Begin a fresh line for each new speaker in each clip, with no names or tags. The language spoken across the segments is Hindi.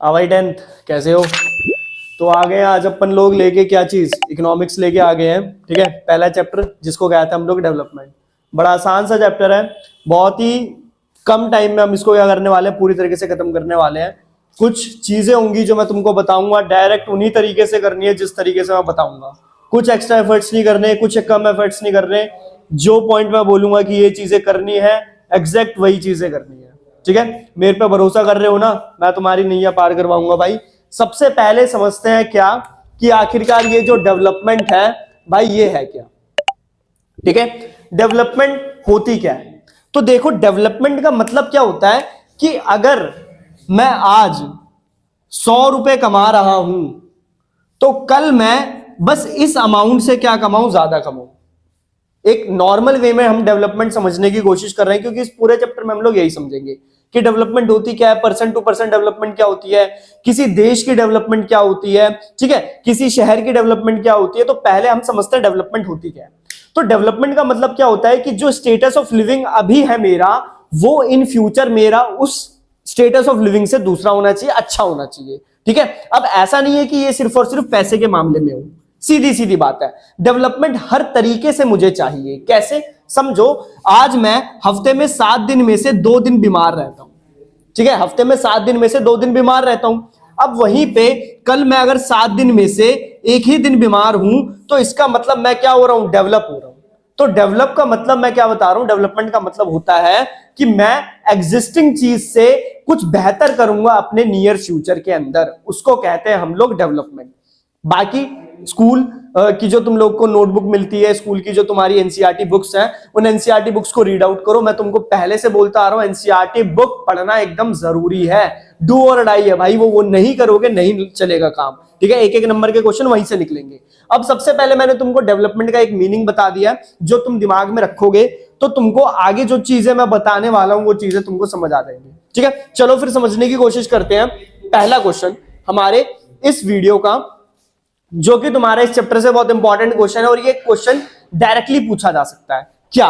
भाई 10th कैसे हो? तो आ गए आज अपन लोग लेके क्या चीज, इकोनॉमिक्स लेके आ गए हैं। ठीक है, पहला चैप्टर जिसको कहते हैं हम लोग डेवलपमेंट। बड़ा आसान सा चैप्टर है, बहुत ही कम टाइम में हम इसको क्या करने वाले हैं, पूरी तरीके से खत्म करने वाले हैं। कुछ चीजें होंगी जो मैं तुमको बताऊंगा, डायरेक्ट उन्हीं तरीके से करनी है जिस तरीके से मैं बताऊंगा। कुछ एक्स्ट्रा एफर्ट्स नहीं करने, कुछ कम एफर्ट्स नहीं करने। जो पॉइंट मैं बोलूंगा कि ये चीजें करनी है, एग्जैक्ट वही चीजें करनी है। ठीक है, मेरे पे भरोसा कर रहे हो ना, मैं तुम्हारी नैया पार करवाऊंगा भाई। सबसे पहले समझते हैं क्या कि आखिरकार ये जो डेवलपमेंट है भाई, ये है क्या। ठीक है, डेवलपमेंट होती क्या है? तो देखो, डेवलपमेंट का मतलब क्या होता है कि अगर मैं आज 100 रुपए कमा रहा हूं तो कल मैं बस इस अमाउंट से क्या कमाऊं, ज्यादा कमाऊं। एक नॉर्मल वे में हम डेवलपमेंट समझने की कोशिश कर रहे हैं, क्योंकि इस पूरे चैप्टर में हम लोग यही समझेंगे कि डेवलपमेंट होती क्या है, पर्सन टू पर्सन डेवलपमेंट क्या होती है, किसी देश की डेवलपमेंट क्या होती है, ठीक है, किसी शहर की डेवलपमेंट क्या होती है। तो पहले हम समझते हैं डेवलपमेंट होती क्या है। तो डेवलपमेंट का मतलब क्या होता है कि जो स्टेटस ऑफ लिविंग अभी है मेरा, वो इन फ्यूचर मेरा उस स्टेटस ऑफ लिविंग से दूसरा होना चाहिए, अच्छा होना चाहिए। ठीक है, अब ऐसा नहीं है कि ये सिर्फ और सिर्फ पैसे के मामले में हो, सीधी सीधी बात है। डेवलपमेंट हर तरीके से मुझे चाहिए। कैसे? समझो, आज मैं हफ्ते में 7 दिन में से 2 दिन बीमार रहता हूं। ठीक है, हफ्ते में 7 दिन में से 2 दिन बीमार रहता हूं। अब वहीं पे कल मैं अगर 7 दिन में से 1 ही दिन बीमार हूं, तो इसका मतलब मैं क्या हो रहा हूं, डेवलप हो रहा हूं। तो डेवलप का मतलब मैं क्या बता रहा हूं, डेवलपमेंट का मतलब होता है कि मैं एग्जिस्टिंग चीज से कुछ बेहतर करूंगा अपने नियर फ्यूचर के अंदर, उसको कहते हैं हम लोग डेवलपमेंट। बाकी स्कूल की जो तुम लोग को नोटबुक मिलती है, स्कूल की जो तुम्हारी एनसीईआरटी बुक्स हैं, उन एनसीईआरटी बुक्स को रीड आउट करो। मैं तुमको पहले से बोलता आ रहा हूं, एनसीईआरटी बुक पढ़ना एकदम जरूरी है, डू और डाई है भाई। वो नहीं करोगे नहीं चलेगा काम। ठीक है, एक एक नंबर के क्वेश्चन वहीं से निकलेंगे। अब सबसे पहले मैंने तुमको डेवलपमेंट का एक मीनिंग बता दिया, जो तुम दिमाग में रखोगे तो तुमको आगे जो चीजें मैं बताने वाला हूं वो चीजें तुमको समझ आ जाएंगी। ठीक है, चलो फिर समझने की कोशिश करते हैं। पहला क्वेश्चन हमारे इस वीडियो का, जो कि तुम्हारे इस चैप्टर से बहुत इंपॉर्टेंट क्वेश्चन है, और ये क्वेश्चन डायरेक्टली पूछा जा सकता है। क्या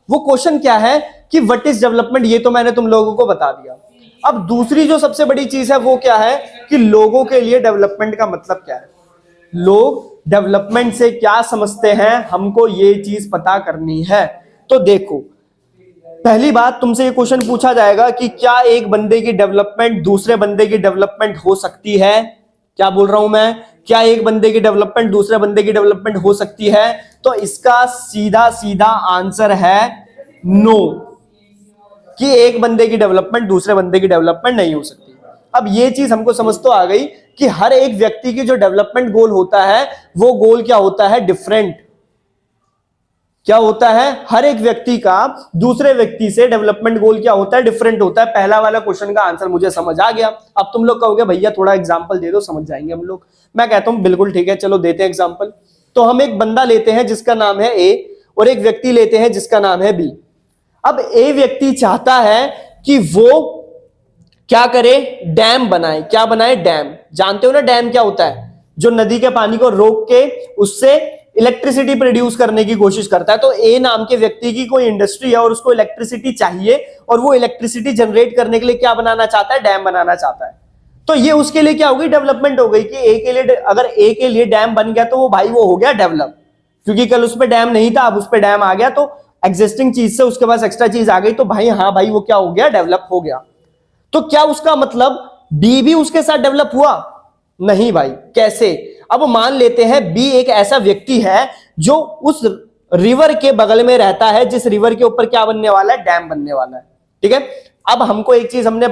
वो क्वेश्चन क्या है कि व्हाट इज डेवलपमेंट, ये तो मैंने तुम लोगों को बता दिया। अब दूसरी जो सबसे बड़ी चीज है वो क्या है कि लोगों के लिए डेवलपमेंट का मतलब क्या है, लोग डेवलपमेंट से क्या समझते हैं, हमको ये चीज पता करनी है। तो देखो, पहली बात तुमसे ये क्वेश्चन पूछा जाएगा कि क्या एक बंदे की डेवलपमेंट दूसरे बंदे की डेवलपमेंट हो सकती है। क्या बोल रहा हूं मैं, क्या एक बंदे की डेवलपमेंट दूसरे बंदे की डेवलपमेंट हो सकती है? तो इसका सीधा सीधा आंसर है नो, कि एक बंदे की डेवलपमेंट दूसरे बंदे की डेवलपमेंट नहीं हो सकती। अब ये चीज हमको समझ तो आ गई कि हर एक व्यक्ति की जो डेवलपमेंट गोल होता है, वो गोल क्या होता है, डिफरेंट। क्या होता है, हर एक व्यक्ति का दूसरे व्यक्ति से डेवलपमेंट गोल क्या होता है, डिफरेंट होता है। पहला वाला क्वेश्चन का आंसर मुझे समझ आ गया। अब तुम लोग कहोगे भैया थोड़ा एग्जांपल दे दो, समझ जाएंगे हम लोग। मैं कहता हूं बिल्कुल ठीक है, चलो देते हैं एग्जांपल। तो हम एक बंदा लेते हैं जिसका नाम है ए, और एक व्यक्ति लेते हैं जिसका नाम है बी। अब ए व्यक्ति चाहता है कि वो क्या करे, डैम बनाए। क्या बनाए, डैम। जानते हो ना डैम क्या होता है, जो नदी के पानी को रोक के उससे इलेक्ट्रिसिटी प्रोड्यूस करने की कोशिश करता है। तो ए नाम के व्यक्ति की कोई इंडस्ट्री है और उसको इलेक्ट्रिसिटी चाहिए, और वो इलेक्ट्रिसिटी जनरेट करने के लिए क्या बनाना चाहता है, डैम बनाना चाहता है। तो ये उसके लिए क्या होगी, डेवलपमेंट हो गई कि ए के लिए, अगर ए के लिए डैम बन गया तो वो भाई वो हो गया डेवलप, क्योंकि कल उस पर डैम नहीं था, अब उस पर डैम आ गया, तो एग्जिस्टिंग चीज से उसके पास एक्स्ट्रा चीज आ गई, तो भाई हाँ भाई वो क्या हो गया, डेवलप हो गया। तो क्या उसका मतलब बी भी उसके साथ डेवलप हुआ? नहीं भाई। कैसे? अब मान लेते हैं बी एक ऐसा व्यक्ति है जो उस रिवर के बगल में रहता है, जिस रिवर के ऊपर क्या बनने वाला है, डैम बनने वाला है। ठीक है, अब हमको एक चीज हमने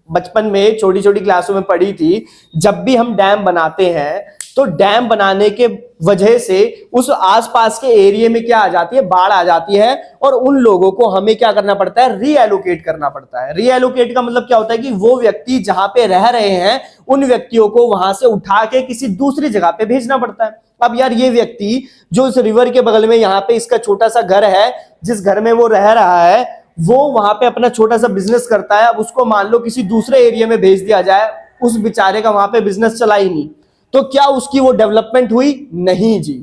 बचपन में छोटी छोटी क्लासों में पढ़ी थी, जब भी हम डैम बनाते हैं तो डैम बनाने के वजह से उस आसपास के एरिया में क्या आ जाती है, बाढ़ आ जाती है, और उन लोगों को हमें क्या करना पड़ता है, रीएलोकेट करना पड़ता है। रीएलोकेट का मतलब क्या होता है कि वो व्यक्ति जहां पे रह रहे हैं उन व्यक्तियों को वहां से उठा के किसी दूसरी जगह पे भेजना पड़ता है। अब यार ये व्यक्ति जो इस रिवर के बगल में यहाँ पे इसका छोटा सा घर है, जिस घर में वो रह रहा है, वो वहां पे अपना छोटा सा बिजनेस करता है। अब उसको मान लो किसी दूसरे एरिया में भेज दिया जाए, उस बेचारे का वहां पे बिजनेस चला ही नहीं, तो क्या उसकी वो डेवलपमेंट हुई? नहीं जी,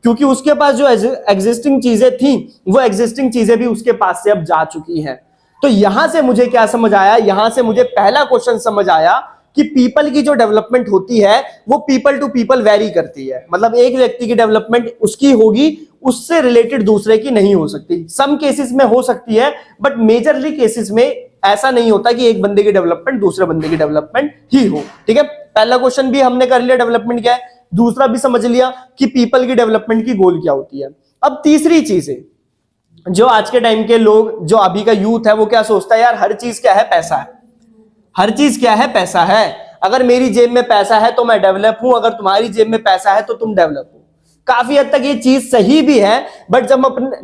क्योंकि उसके पास जो एग्जिस्टिंग चीजें थी, वो एग्जिस्टिंग चीजें भी उसके पास से अब जा चुकी हैं। तो यहां से मुझे क्या समझ आया, यहां से मुझे पहला क्वेश्चन समझ आया कि पीपल की जो डेवलपमेंट होती है वो पीपल टू पीपल वेरी करती है। मतलब एक व्यक्ति की डेवलपमेंट उसकी होगी, उससे रिलेटेड दूसरे की नहीं हो सकती। सम केसेस में हो सकती है, बट मेजरली केसेस में ऐसा नहीं होता कि एक बंदे की डेवलपमेंट दूसरे बंदे की डेवलपमेंट ही हो। ठीक है, पहला क्वेश्चन भी हमने कर लिया डेवलपमेंट क्या है, दूसरा भी समझ लिया कि पीपल की डेवलपमेंट की गोल क्या होती है। अब तीसरी चीज है, जो आज के टाइम के लोग, जो अभी का यूथ है, वो क्या सोचता है, यार हर चीज क्या है, पैसा है। हर चीज क्या है, पैसा है। अगर मेरी जेब में पैसा है तो मैं डेवलप हूं, अगर तुम्हारी जेब में पैसा है तो तुम डेवलप हो। काफी हद तक ये चीज सही भी है, बट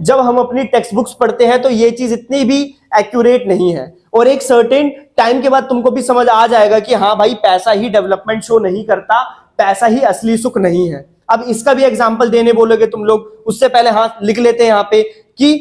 जब हम अपनी टेक्स्ट बुक्स पढ़ते हैं तो ये चीज इतनी भी एक्यूरेट नहीं है। और एक सर्टेन टाइम के बाद तुमको भी समझ आ जाएगा कि हाँ भाई, पैसा ही डेवलपमेंट शो नहीं करता, पैसा ही असली सुख नहीं है। अब इसका भी एग्जांपल देने बोलोगे तुम लोग, उससे पहले हाँ लिख लेते हैं यहाँ पे कि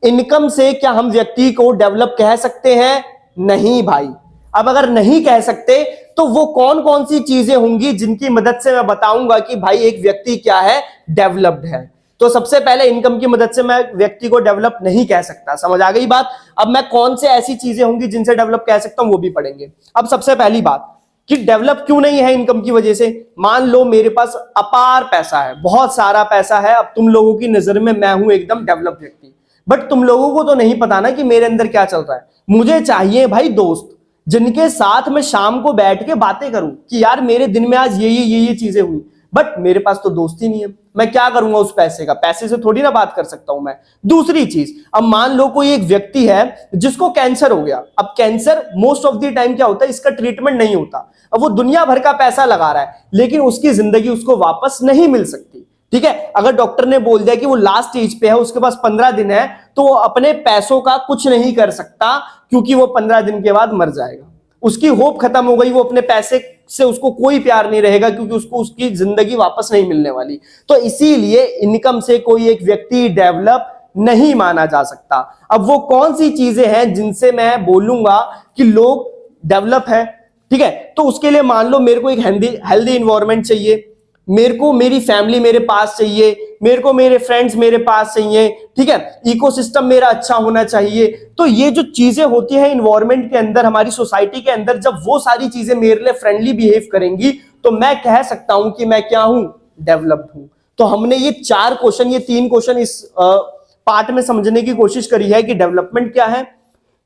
इनकम से क्या हम व्यक्ति को डेवलप कह सकते हैं? नहीं भाई। अब अगर नहीं कह सकते तो वो कौन कौन सी चीजें होंगी जिनकी मदद से मैं बताऊंगा कि भाई एक व्यक्ति क्या है, डेवलप्ड है। तो सबसे पहले इनकम की मदद से मैं व्यक्ति को डेवलप नहीं कह सकता, समझ आ गई बात। अब मैं कौन से ऐसी चीजें होंगी जिनसे डेवलप कह सकता हूं वो भी पढ़ेंगे। अब सबसे पहली बात कि डेवलप क्यों नहीं है इनकम की वजह से। मान लो मेरे पास अपार पैसा है, बहुत सारा पैसा है, अब तुम लोगों की नजर में मैं हूं एकदम डेवलप व्यक्ति, बट तुम लोगों को तो नहीं पता ना कि मेरे अंदर क्या चल रहा है। मुझे चाहिए भाई दोस्त जिनके साथ मैं शाम को बैठ के बातें करूं कि यार मेरे दिन में आज ये चीजें हुई, बट मेरे पास तो दोस्त ही नहीं है। मैं क्या करूंगा उस पैसे का, पैसे से थोड़ी ना बात कर सकता हूं मैं। दूसरी चीज, अब मान लो कोई एक व्यक्ति है जिसको कैंसर हो गया। अब cancer most of the time क्या होता है, इसका ट्रीटमेंट नहीं होता। अब वो दुनिया भर का पैसा लगा रहा है, लेकिन उसकी जिंदगी उसको वापस नहीं मिल सकती। ठीक है, अगर डॉक्टर ने बोल दिया कि वो लास्ट स्टेज पे है, उसके पास 15 दिन है, तो वो अपने पैसों का कुछ नहीं कर सकता, क्योंकि वो 15 दिन के बाद मर जाएगा। उसकी होप खत्म हो गई, वो अपने पैसे से उसको कोई प्यार नहीं रहेगा, क्योंकि उसको उसकी जिंदगी वापस नहीं मिलने वाली। तो इसीलिए इनकम से कोई एक व्यक्ति डेवलप नहीं माना जा सकता। अब वो कौन सी चीजें हैं जिनसे मैं बोलूंगा कि लोग डेवलप है? ठीक है, तो उसके लिए मान लो मेरे को एक हेल्दी इन्वायरमेंट चाहिए, मेरे को मेरी फैमिली मेरे पास चाहिए, मेरे को मेरे फ्रेंड्स मेरे पास चाहिए। ठीक है, इकोसिस्टम मेरा अच्छा होना चाहिए। तो ये जो चीजें होती हैं इन्वायरमेंट के अंदर, हमारी सोसाइटी के अंदर, जब वो सारी चीजें मेरे लिए फ्रेंडली बिहेव करेंगी तो मैं कह सकता हूं कि मैं क्या हूं, डेवलप्ड हूं। तो हमने ये 4 क्वेश्चन, ये 3 क्वेश्चन इस पार्ट में समझने की कोशिश करी है कि डेवलपमेंट क्या है,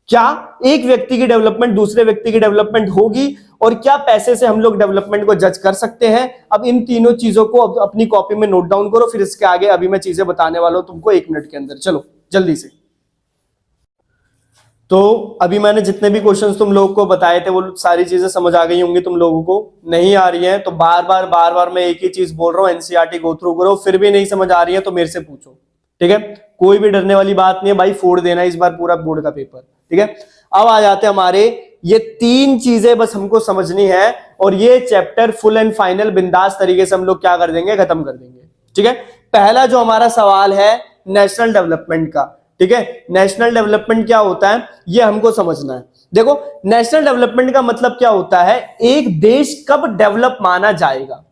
क्या एक व्यक्ति की डेवलपमेंट दूसरे व्यक्ति की डेवलपमेंट होगी, और क्या पैसे से हम लोग डेवलपमेंट को जज कर सकते हैं। अब इन तीनों चीजों को अपनी कॉपी में नोट डाउन करो, फिर इसके आगे अभी मैं चीजें बताने वाला हूं तुमको 1 मिनट के अंदर। चलो जल्दी से। तो अभी मैंने जितने भी क्वेश्चंस तुम लोगों को बताए थे वो सारी चीजें समझ आ गई होंगी तुम लोगों को। नहीं आ रही है तो बार बार मैं एक ही चीज बोल रहा हूँ, एनसीईआरटी गो थ्रू करो। फिर भी नहीं समझ आ रही है तो मेरे से पूछो। ठीक है, कोई भी डरने वाली बात नहीं है भाई, फोड़ देना इस बार पूरा बोर्ड का पेपर। ठीक है, अब आ जाते हैं हमारे ये 3 चीजें बस हमको समझनी है, और ये चैप्टर फुल एंड फाइनल बिंदास तरीके से हम लोग क्या कर देंगे, खत्म कर देंगे। ठीक है, पहला जो हमारा सवाल है नेशनल डेवलपमेंट का। ठीक है, नेशनल डेवलपमेंट क्या होता है ये हमको समझना है। देखो, नेशनल डेवलपमेंट का मतलब क्या होता है, एक देश कब डेवलप माना जाएगा।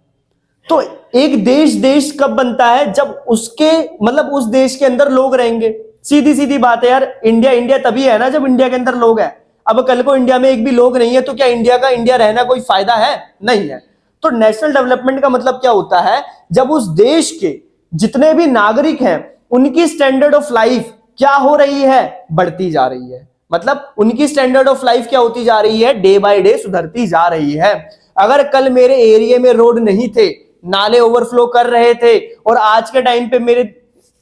तो एक देश कब बनता है, जब उसके मतलब उस देश के अंदर लोग रहेंगे। सीधी सीधी बात है यार, इंडिया तभी है ना जब इंडिया के अंदर लोग हैं। अब कल को इंडिया में एक भी लोग नहीं है तो क्या इंडिया का इंडिया रहना कोई फायदा है? नहीं है। तो नेशनल डेवलपमेंट का मतलब क्या होता है, जब उस देश के जितने भी नागरिक हैं उनकी स्टैंडर्ड ऑफ लाइफ क्या हो रही है, बढ़ती जा रही है। मतलब उनकी स्टैंडर्ड ऑफ लाइफ क्या होती जा रही है, डे बाय डे सुधरती जा रही है। अगर कल मेरे एरिया में रोड नहीं थे, नाले ओवरफ्लो कर रहे थे, और आज के टाइम पे मेरे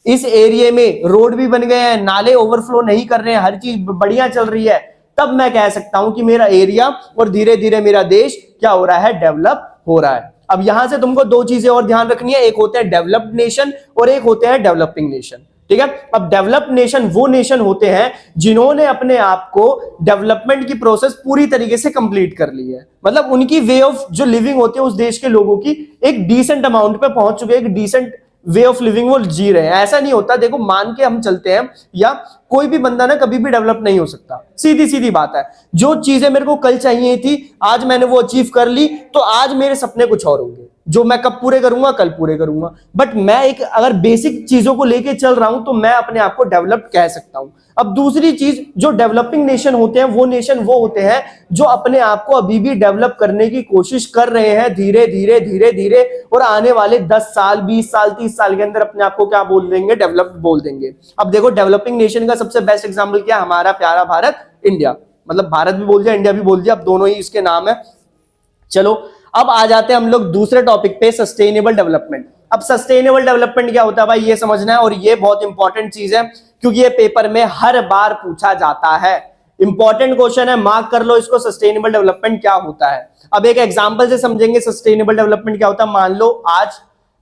इस एरिया में रोड भी बन गए हैं, नाले ओवरफ्लो नहीं कर रहे हैं, हर चीज बढ़िया चल रही है, तब मैं कह सकता हूं कि मेरा एरिया और धीरे धीरे मेरा देश क्या हो रहा है, डेवलप हो रहा है। अब यहां से तुमको 2 चीजें और ध्यान रखनी है, एक होते हैं डेवलप्ड नेशन और एक होते हैं डेवलपिंग नेशन। ठीक है, अब डेवलप्ड नेशन वो नेशन होते हैं जिन्होंने अपने आप को डेवलपमेंट की प्रोसेस पूरी तरीके से कंप्लीट कर ली है। मतलब उनकी वे ऑफ जो लिविंग होती है उस देश के लोगों की एक डिसेंट अमाउंट पे पहुंच चुके हैं, एक डिसेंट वे ऑफ लिविंग वो जी रहे हैं। ऐसा नहीं होता, देखो मान के हम चलते हैं, या कोई भी बंदा ना कभी भी डेवलप नहीं हो सकता, सीधी सीधी बात है। जो चीजें मेरे को कल चाहिए थी आज मैंने वो अचीव कर ली, तो आज मेरे सपने कुछ और होंगे। जो मैं कब पूरे करूंगा, कल पूरे करूंगा। बट मैं एक अगर बेसिक चीजों को लेके चल रहा हूं तो मैं अपने आप को डेवलप्ड कह सकता हूं। अब दूसरी चीज, जो डेवलपिंग नेशन होते हैं वो नेशन वो होते हैं जो अपने आप को अभी भी डेवलप करने की कोशिश कर रहे हैं धीरे धीरे धीरे धीरे, और आने वाले 10 साल 20 साल 30 साल के अंदर अपने आप को क्या बोल देंगे, डेवलप्ड बोल देंगे। अब देखो डेवलपिंग नेशन का सबसे बेस्ट एग्जांपल क्या, हमारा प्यारा भारत, इंडिया। मतलब भारत भी बोल दिया, इंडिया भी बोल दिया, अब दोनों ही इसके नाम है। चलो अब आ जाते हैं हम लोग दूसरे टॉपिक पे, सस्टेनेबल डेवलपमेंट। अब सस्टेनेबल डेवलपमेंट क्या होता है भाई, ये समझना है, और ये बहुत इंपॉर्टेंट चीज है क्योंकि ये पेपर में हर बार पूछा जाता है। इंपॉर्टेंट क्वेश्चन है, मार्क कर लो इसको, सस्टेनेबल डेवलपमेंट क्या होता है। अब एक एग्जांपल से समझेंगे सस्टेनेबल डेवलपमेंट क्या होता है। मान लो आज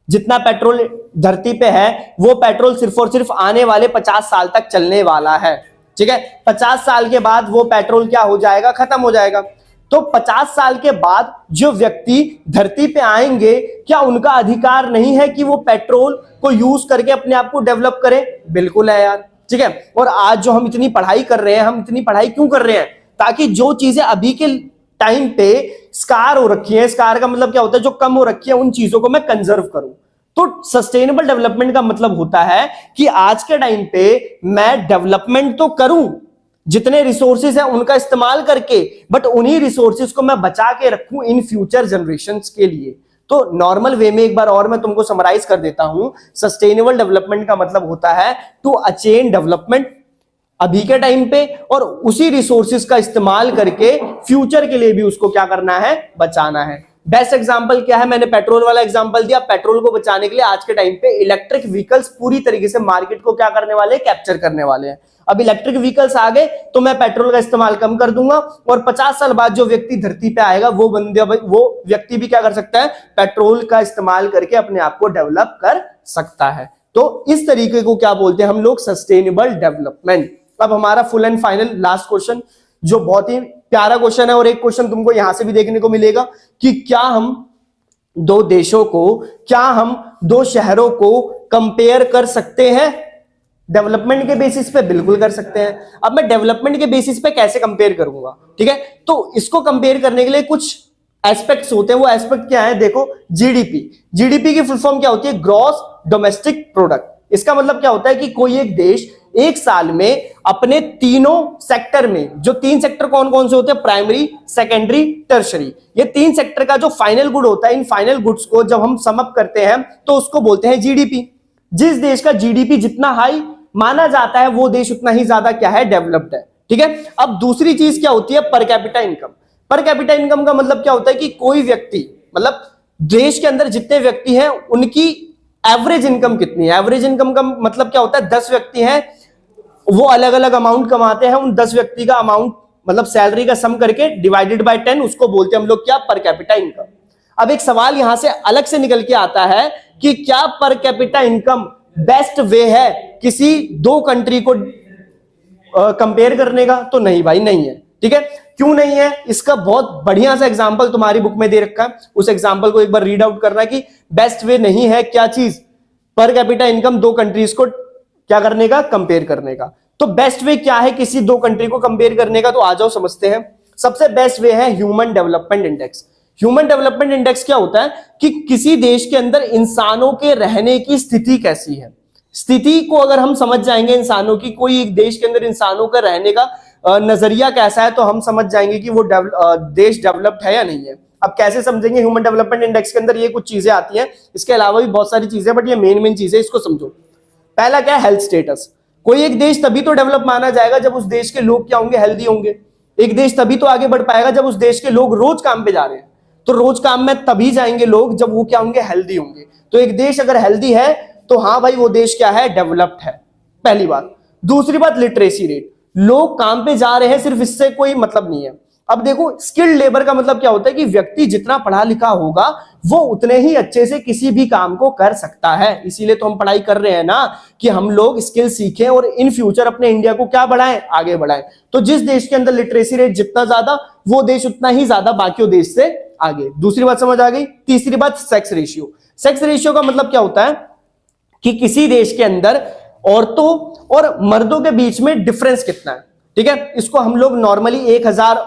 जितना पेट्रोल धरती पे है वो पेट्रोल सिर्फ और सिर्फ आने वाले 50 साल तक चलने वाला है, ठीक है। 50 साल के बाद वो पेट्रोल क्या हो जाएगा, खत्म हो जाएगा। तो 50 साल के बाद जो व्यक्ति धरती पे आएंगे, क्या उनका अधिकार नहीं है कि वो पेट्रोल को यूज करके अपने आप को डेवलप करें? बिल्कुल है यार, ठीक है। और आज जो हम इतनी पढ़ाई कर रहे हैं, हम इतनी पढ़ाई क्यों कर रहे हैं, ताकि जो चीजें अभी के टाइम पे स्कार हो रखी है, स्कार का मतलब क्या होता है, जो कम हो रखी है, उन चीजों को मैं कंजर्व करूं। तो सस्टेनेबल डेवलपमेंट का मतलब होता है कि आज के टाइम पे मैं डेवलपमेंट तो करूं, जितने रिसोर्सेज हैं उनका इस्तेमाल करके, बट उन्हीं रिसोर्सेज को मैं बचा के रखूं इन फ्यूचर जनरेशंस के लिए। तो नॉर्मल वे में एक बार और मैं तुमको समराइज कर देता हूं, सस्टेनेबल डेवलपमेंट का मतलब होता है टू अचेन डेवलपमेंट अभी के टाइम पे, और उसी रिसोर्सेज का इस्तेमाल करके फ्यूचर के लिए भी उसको क्या करना है, बचाना है। बेस्ट एग्जांपल क्या है, मैंने पेट्रोल वाला एग्जांपल दिया। पेट्रोल को बचाने के लिए आज के टाइम पे इलेक्ट्रिक व्हीकल्स पूरी तरीके से मार्केट को क्या करने वाले हैं, कैप्चर करने वाले हैं। अब इलेक्ट्रिक व्हीकल्स आ गए तो मैं पेट्रोल का इस्तेमाल कम कर दूंगा, और 50 साल बाद जो व्यक्ति धरती पे आएगा वो व्यक्ति भी क्या कर सकता है, पेट्रोल का इस्तेमाल करके अपने आप को डेवलप कर सकता है। तो इस तरीके को क्या बोलते हैं हम लोग, सस्टेनेबल डेवलपमेंट। अब हमारा full and final last question, जो बहुत ही प्यारा क्वेश्चन है, और एक क्वेश्चन तुमको यहां से भी देखने को मिलेगा कि क्या हम दो देशों को, क्या हम दो शहरों को कंपेयर कर सकते हैं डेवलपमेंट के बेसिस पे? बिल्कुल कर सकते हैं। अब मैं डेवलपमेंट के बेसिस पे कैसे कंपेयर करूंगा, ठीक है। तो इसको कंपेयर करने के लिए कुछ एस्पेक्ट्स होते हैं। वो एस्पेक्ट क्या है, देखो, जीडीपी। जीडीपी की फुल फॉर्म क्या होती है, ग्रॉस डोमेस्टिक प्रोडक्ट। इसका मतलब क्या होता है कि कोई एक देश एक साल में अपने तीनों सेक्टर में, जो 3 सेक्टर कौन कौन से होते हैं, प्राइमरी, सेकेंडरी, टर्शरी, ये 3 सेक्टर का जो फाइनल गुड होता है, इन फाइनल गुड्स को जब हम सम अप करते हैं तो उसको बोलते हैं जीडीपी। जिस देश का जीडीपी जितना हाई माना जाता है वो देश उतना ही ज्यादा क्या है, डेवलप्ड है, ठीक है। अब दूसरी चीज क्या होती है, per capita income. Per capita income का मतलब क्या होता है कि कोई व्यक्ति, मतलब देश के अंदर जितने व्यक्ति हैं उनकी एवरेज इनकम कितनी है। एवरेज इनकम का मतलब क्या होता है, 10 व्यक्ति हैं, वो अलग अलग अमाउंट कमाते हैं, उन 10 व्यक्ति का अमाउंट मतलब सैलरी का सम करके डिवाइडेड बाय 10, उसको बोलते हैं हम लोग क्या, पर कैपिटा इनकम। अब एक सवाल यहां से अलग से निकल के आता है कि क्या per capita income best way है किसी दो कंट्री को कंपेयर करने का? तो नहीं भाई, नहीं है, ठीक है। क्यों नहीं है, इसका बहुत बढ़िया सा एग्जांपल तुम्हारी बुक में दे रखा है, उस एग्जांपल को एक बार रीड आउट करना कि बेस्ट वे नहीं है क्या चीज, पर कैपिटा इनकम दो कंट्रीज को क्या करने का, कंपेयर करने का। तो बेस्ट वे क्या है किसी दो कंट्री को कंपेयर करने का, तो आ जाओ समझते हैं। सबसे बेस्ट वे है human development index. Human development index क्या होता है कि किसी देश के अंदर इंसानों के रहने की स्थिति कैसी है, स्थिति को अगर हम समझ जाएंगे इंसानों की, कोई एक देश के अंदर इंसानों का रहने का नजरिया कैसा है, तो हम समझ जाएंगे कि वो देश डेवलप्ड है या नहीं है। अब कैसे समझेंगे, ह्यूमन डेवलपमेंट इंडेक्स के अंदर ये कुछ चीजें आती हैं, इसके अलावा भी बहुत सारी चीजें, बट ये मेन चीजें, इसको समझो। पहला क्या है, हेल्थ स्टेटस। कोई एक देश तभी तो डेवलप माना जाएगा जब उस देश के लोग क्या होंगे, हेल्दी होंगे। एक देश तभी तो आगे बढ़ पाएगा जब उस देश के लोग रोज काम पे जा रहे हैं, तो रोज काम में तभी जाएंगे लोग जब वो क्या होंगे, हेल्दी होंगे। तो एक देश अगर हेल्दी है तो हाँ भाई वो देश क्या है, डेवलप्ड है, पहली बात। दूसरी बात, लिटरेसी रेट। लोग काम पे जा रहे हैं, सिर्फ इससे कोई मतलब नहीं है। अब देखो, स्किल्ड लेबर का मतलब क्या होता है कि व्यक्ति जितना पढ़ा लिखा होगा वो उतने ही अच्छे से किसी भी काम को कर सकता है। इसीलिए तो हम पढ़ाई कर रहे हैं ना, कि हम लोग स्किल सीखें और इन फ्यूचर अपने इंडिया को क्या बढ़ाएं, आगे बढ़ाएं। तो जिस देश के अंदर लिटरेसी रेट जितना ज्यादा, वो देश उतना ही ज्यादा बाकी देश से आगे। दूसरी बात समझ आ गई। तीसरी बात, सेक्स रेशियो। सेक्स रेशियो का मतलब क्या होता है कि किसी देश के अंदर औरतों और मर्दों के बीच में डिफरेंस कितना है, ठीक है। इसको हम लोग नॉर्मली 1000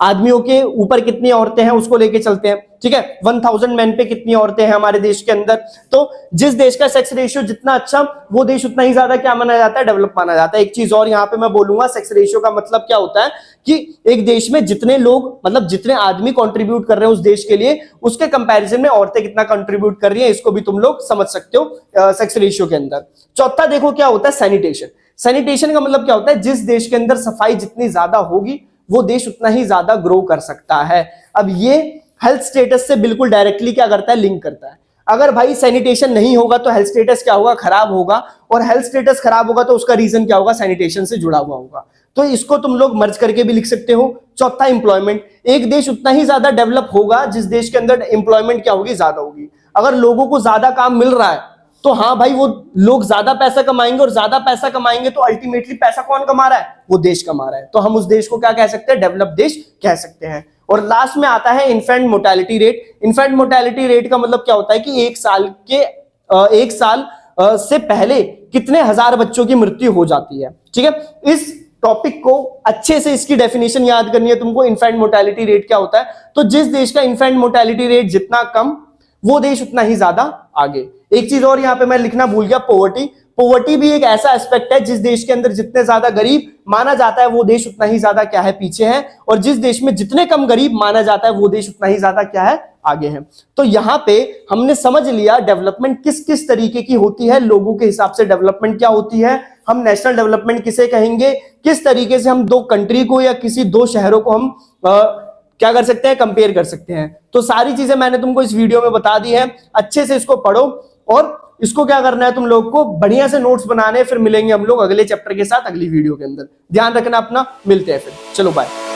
आदमियों के ऊपर कितनी औरतें हैं उसको लेके चलते हैं। ठीक है, 1000 मैन पे कितनी औरतें हैं हमारे देश के अंदर। तो जिस देश का सेक्स रेशियो जितना अच्छा, वो देश उतना ही ज्यादा क्या माना जाता है, डेवलप माना जाता है। एक चीज और यहाँ पे मैं बोलूंगा, सेक्स रेशियो का मतलब क्या होता है कि एक देश में जितने लोग, मतलब जितने आदमी कंट्रीब्यूट कर रहे हैं उस देश के लिए, उसके कंपैरिजन में औरतें कितना कंट्रीब्यूट कर रही हैं, इसको भी तुम लोग समझ सकते हो सेक्स रेशियो के अंदर। चौथा देखो क्या होता है, सैनिटेशन। सैनिटेशन का मतलब क्या होता है, जिस देश के अंदर सफाई जितनी ज्यादा होगी वो देश उतना ही ज्यादा ग्रो कर सकता है। अब ये हेल्थ स्टेटस से बिल्कुल डायरेक्टली क्या करता है, लिंक करता है। अगर भाई सैनिटेशन नहीं होगा तो हेल्थ स्टेटस क्या होगा, खराब होगा, और हेल्थ स्टेटस खराब होगा तो उसका रीजन क्या होगा, सैनिटेशन से जुड़ा हुआ होगा। तो इसको तुम लोग मर्ज करके भी लिख सकते हो। चौथा एम्प्लॉयमेंट, एक देश उतना ही ज्यादा डेवलप होगा जिस देश के अंदर एम्प्लॉयमेंट क्या होगी, ज्यादा होगी। अगर लोगों को ज्यादा काम मिल रहा है तो हाँ भाई वो लोग ज्यादा पैसा कमाएंगे, और ज्यादा पैसा कमाएंगे तो अल्टीमेटली पैसा कौन कमा रहा है, वो देश कमा रहा है। तो हम उस देश को क्या कह सकते हैं, डेवलप देश कह सकते हैं। और लास्ट में आता है infant mortality rate. Infant mortality rate का मतलब क्या होता है कि एक साल से पहले कितने हजार बच्चों की मृत्यु हो जाती है। ठीक है, इस टॉपिक को अच्छे से, इसकी डेफिनेशन याद करनी है तुमको। इन्फेंट मोर्टेलिटी रेट क्या होता है, तो जिस देश का इन्फेंट मोर्टेलिटी रेट जितना कम, वो देश उतना ही ज्यादा आगे। एक चीज और यहां पे मैं लिखना भूल गया, पॉवर्टी। पॉवर्टी भी एक ऐसा एस्पेक्ट है जिस देश के अंदर जितने ज्यादा गरीब माना जाता है वो देश उतना ही ज्यादा क्या है, पीछे है, और जिस देश में जितने कम गरीब माना जाता है वो देश उतना ही ज्यादा क्या है, आगे है। तो यहां पे हमने समझ लिया डेवलपमेंट किस किस तरीके की होती है, लोगों के हिसाब से डेवलपमेंट क्या होती है, हम नेशनल डेवलपमेंट किसे कहेंगे, किस तरीके से हम दो कंट्री को या किसी दो शहरों को हम क्या कर सकते हैं, कंपेयर कर सकते हैं। तो सारी चीजें मैंने तुमको इस वीडियो में बता दी है। अच्छे से इसको पढ़ो, और इसको क्या करना है, तुम लोग को बढ़िया से नोट्स बनाने। फिर मिलेंगे हम लोग अगले चैप्टर के साथ अगली वीडियो के अंदर। ध्यान रखना अपना, मिलते हैं फिर, चलो बाय।